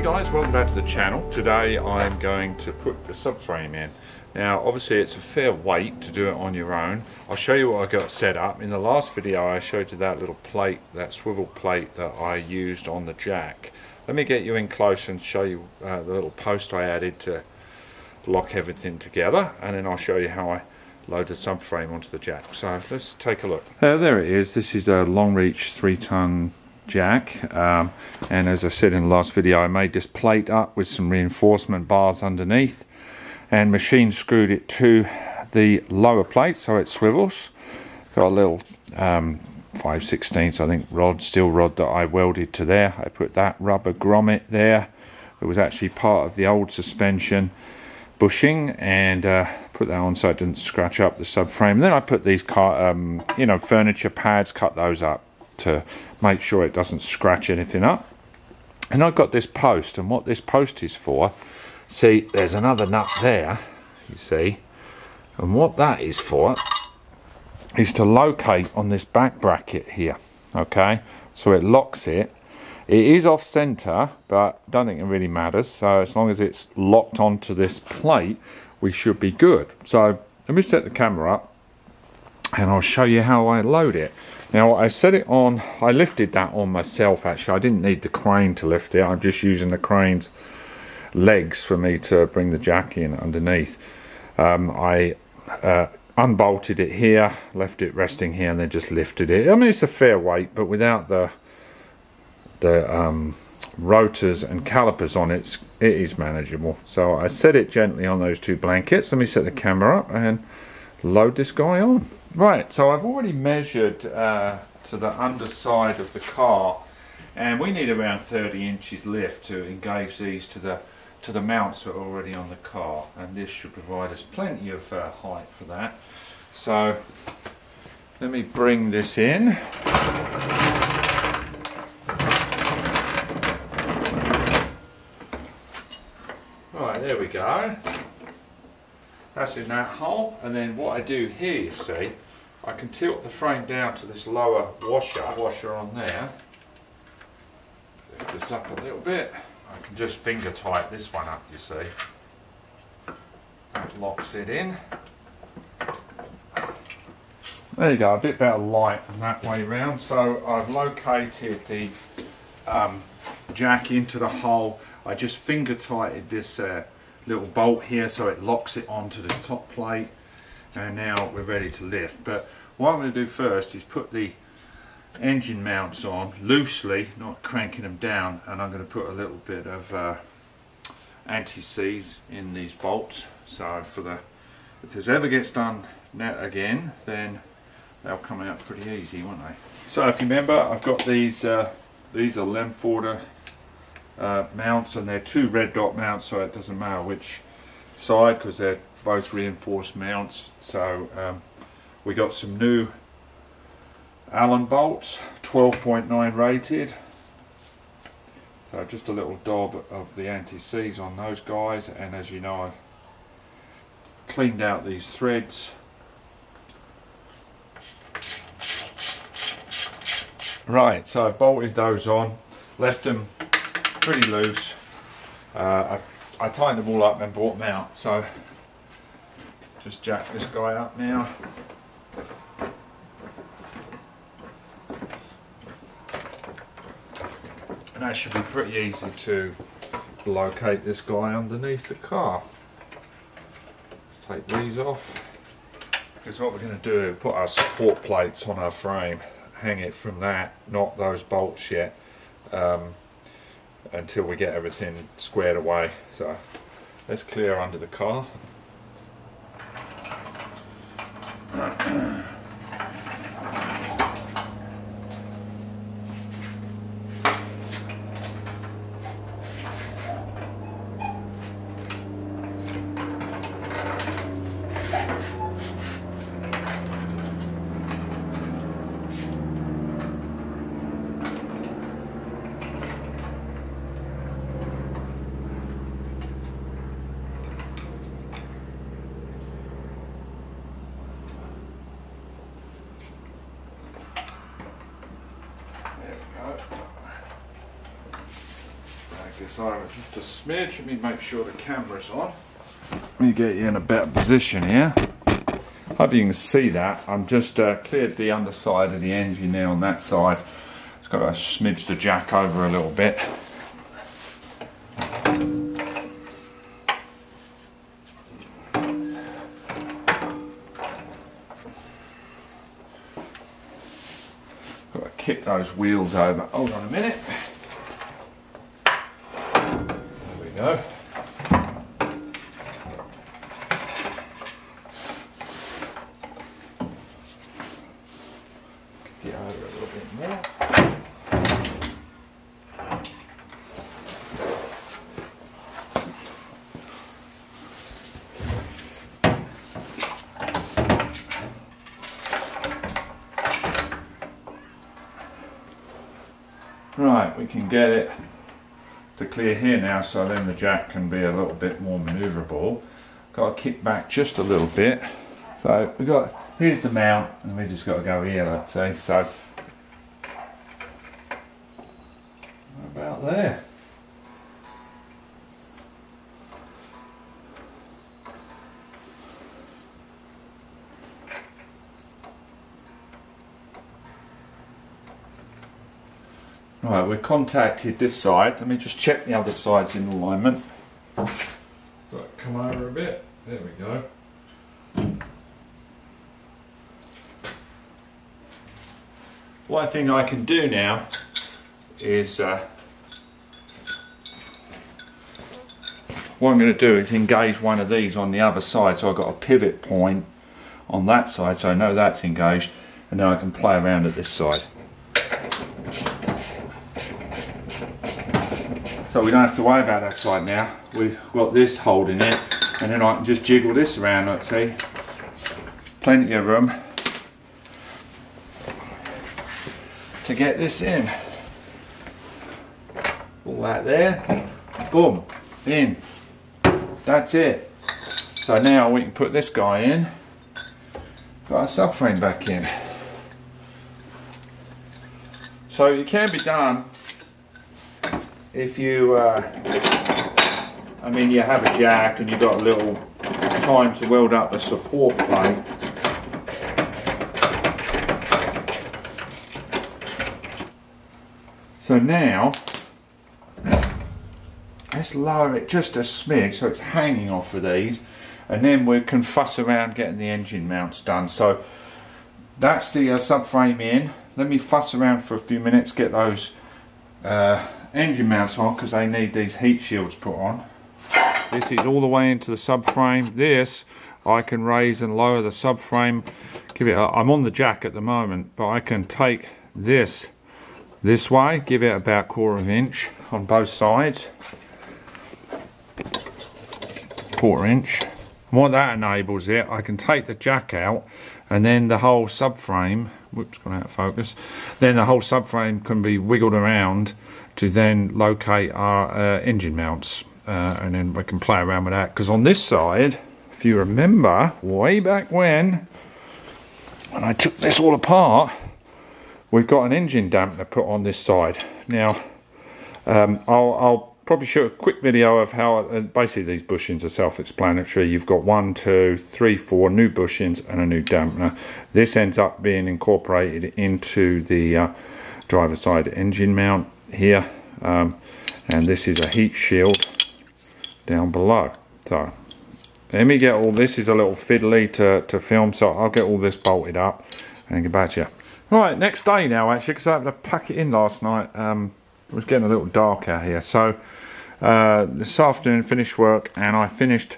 guys, welcome back to the channel. Today I'm going to put the subframe in. Now obviously it's a fair weight to do it on your own. I'll show you what I got set up. In the last video I showed you that little plate, that swivel plate that I used on the jack. Let me get you in close and show you the little post I added to lock everything together, and then I'll show you how I load the subframe onto the jack. So let's take a look. There it is. This is a long reach 3-ton jack, and as I said in the last video, I made this plate up with some reinforcement bars underneath and machine screwed it to the lower plate so it swivels. Got a little 5/16 I think steel rod that I welded to there. I put that rubber grommet there. It was actually part of the old suspension bushing, and put that on so it didn't scratch up the subframe. Then I put these furniture pads, cut those up to make sure it doesn't scratch anything up. And I've got this post, and what this post is for, see there's another nut there, you see, and what that is for is to locate on this back bracket here. Okay, so it locks it. It is off center, but I don't think it really matters, so as long as it's locked onto this plate we should be good. So let me set the camera up and I'll show you how I load it. Now I set it on, I lifted that on myself actually. I didn't need the crane to lift it, I'm just using the crane's legs for me to bring the jack in underneath. I unbolted it here, left it resting here, and then just lifted it. I mean, it's a fair weight, but without the rotors and calipers on it, it is manageable. So I set it gently on those two blankets. Let me set the camera up and load this guy on. Right, so I've already measured to the underside of the car, and we need around 30 inches lift to engage these to the mounts that are already on the car, and this should provide us plenty of height for that. So let me bring this in. Right, there we go. That's in that hole, and then what I do here, you see, I can tilt the frame down to this lower washer on there. Lift this up a little bit. I can just finger tight this one up, you see. That locks it in. There you go, a bit better light than that way round. So I've located the jack into the hole. I just finger tighted this little bolt here so it locks it onto the top plate, and now we're ready to lift. But what I'm going to do first is put the engine mounts on loosely, not cranking them down, and I'm going to put a little bit of anti-seize in these bolts, so if this ever gets done again, then they'll come out pretty easy, won't they? So if you remember, I've got these are Lemforder mounts, and they're two red dot mounts, so it doesn't matter which side because they're both reinforced mounts. So we got some new Allen bolts, 12.9 rated, so just a little dab of the anti-seize on those guys, and as you know I've cleaned out these threads. Right, so I've bolted those on, left them pretty loose. I tightened them all up and brought them out, so just jack this guy up now. And that should be pretty easy to locate this guy underneath the car. Let's take these off, because what we're going to do is put our support plates on our frame, hang it from that, not those bolts yet, until we get everything squared away. So let's clear under the car. side of it just a smidge. Let me make sure the camera's on. Let me get you in a better position here. Hope you can see that. I'm just cleared the underside of the engine there on that side. It's got to smidge the jack over a little bit. Got to kick those wheels over. Hold on a minute. There we go. Get over a little bit more. Right, we can get it to clear here now, so then the jack can be a little bit more manoeuvrable. Got to kick back just a little bit. So we got, here's the mount, and we just got to go here, let's see. So about there. Right, we've contacted this side. Let me just check the other side's in alignment. Right, come over a bit. There we go. One thing I can do now is what I'm going to do is engage one of these on the other side, so I've got a pivot point on that side, so I know that's engaged, and then I can play around at this side. So we don't have to worry about that side now. We've got this holding it, and then I can just jiggle this around, let's see. Plenty of room to get this in. All that there, boom, in. That's it. So now we can put this guy in, got our subframe back in. So it can be done if you, I mean, you have a jack and you've got a little time to weld up a support plate. So now, let's lower it just a smidge so it's hanging off of these, and then we can fuss around getting the engine mounts done. So that's the subframe in. Let me fuss around for a few minutes, get those engine mounts on, because they need these heat shields put on. This is all the way into the subframe. This I can raise and lower the subframe. Give it. I'm on the jack at the moment, but I can take this way, give it about 1/4 inch on both sides. 1/4 inch. And what that enables it, I can take the jack out, and then the whole subframe, whoops, gone out of focus, then the whole subframe can be wiggled around to then locate our engine mounts, and then we can play around with that. Because on this side, if you remember, way back when I took this all apart, we've got an engine dampener put on this side. Now, I'll probably show a quick video of how, basically these bushings are self-explanatory. You've got 1, 2, 3, 4 new bushings and a new dampener. This ends up being incorporated into the driver side engine mount here, and this is a heat shield down below. So let me get all this, is a little fiddly to film, so I'll get all this bolted up and get back to you. Right, next day now actually, because I had to pack it in last night. It was getting a little dark out here, so this afternoon finished work and I finished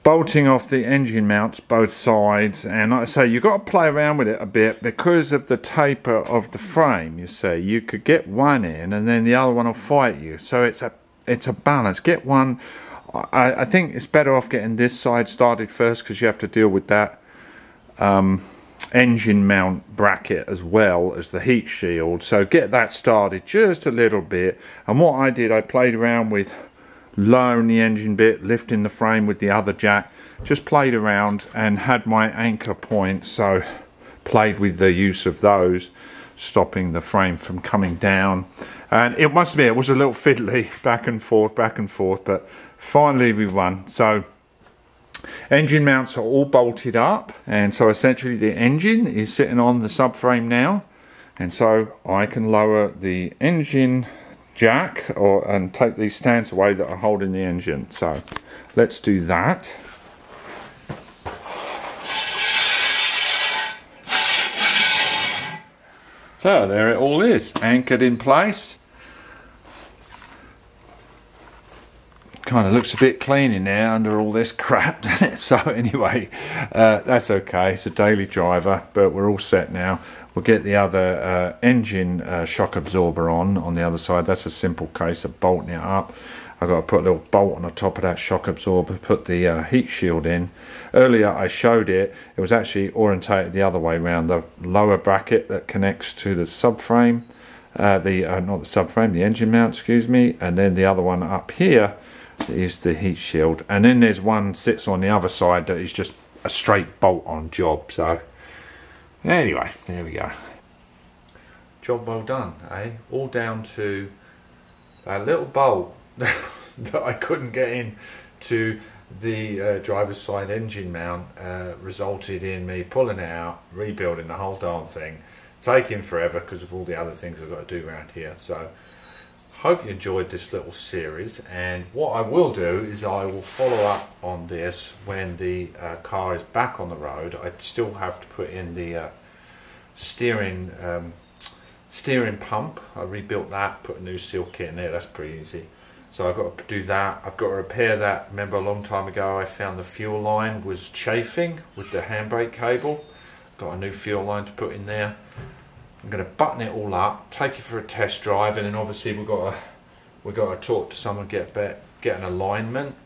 bolting off the engine mounts both sides. And like I say, you've got to play around with it a bit because of the taper of the frame. You see, you could get one in and then the other one will fight you, so it's a balance. Get one. I think it's better off getting this side started first, because you have to deal with that engine mount bracket as well as the heat shield. So get that started just a little bit. And what I did, I played around with lowering the engine bit, lifting the frame with the other jack, just played around and had my anchor points, so played with the use of those. stopping the frame from coming down. And it must be, it was a little fiddly, back and forth, but finally we won. So engine mounts are all bolted up, and so essentially the engine is sitting on the subframe now, and so I can lower the engine jack and take these stands away that are holding the engine. So let's do that. So there it all is, anchored in place. Kind of looks a bit clean in there under all this crap. So anyway, that's okay. It's a daily driver, but we're all set now. We'll get the other engine shock absorber on the other side. That's a simple case of bolting it up. I've got to put a little bolt on the top of that shock absorber, put the heat shield in. Earlier I showed it, it was actually orientated the other way around. The lower bracket that connects to the subframe, not the subframe, the engine mount, excuse me, and then the other one up here is the heat shield. And then there's one sits on the other side that is just a straight bolt on job. So anyway, there we go. Job well done, eh? All down to that little bolt that I couldn't get in to the driver's side engine mount resulted in me pulling it out, rebuilding the whole darn thing, taking forever because of all the other things I've got to do around here. So hope you enjoyed this little series, and what I will do is I will follow up on this when the car is back on the road. I still have to put in the steering pump. I rebuilt that, put a new seal kit in there. That's pretty easy. So I've got to do that. I've got to repair that. Remember a long time ago I found the fuel line was chafing with the handbrake cable. Got a new fuel line to put in there. I'm going to button it all up, take it for a test drive, and then obviously we've got to talk to someone, get an alignment.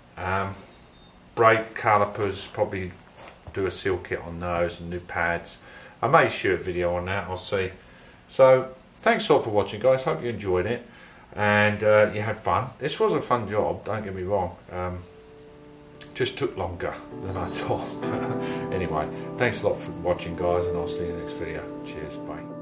Brake calipers, probably do a seal kit on those and new pads. I may shoot a video on that, I'll see. So thanks a lot for watching, guys. Hope you enjoyed it and you had fun. This was a fun job, don't get me wrong. Just took longer than I thought. Anyway, thanks a lot for watching, guys, and I'll see you in the next video. Cheers, bye.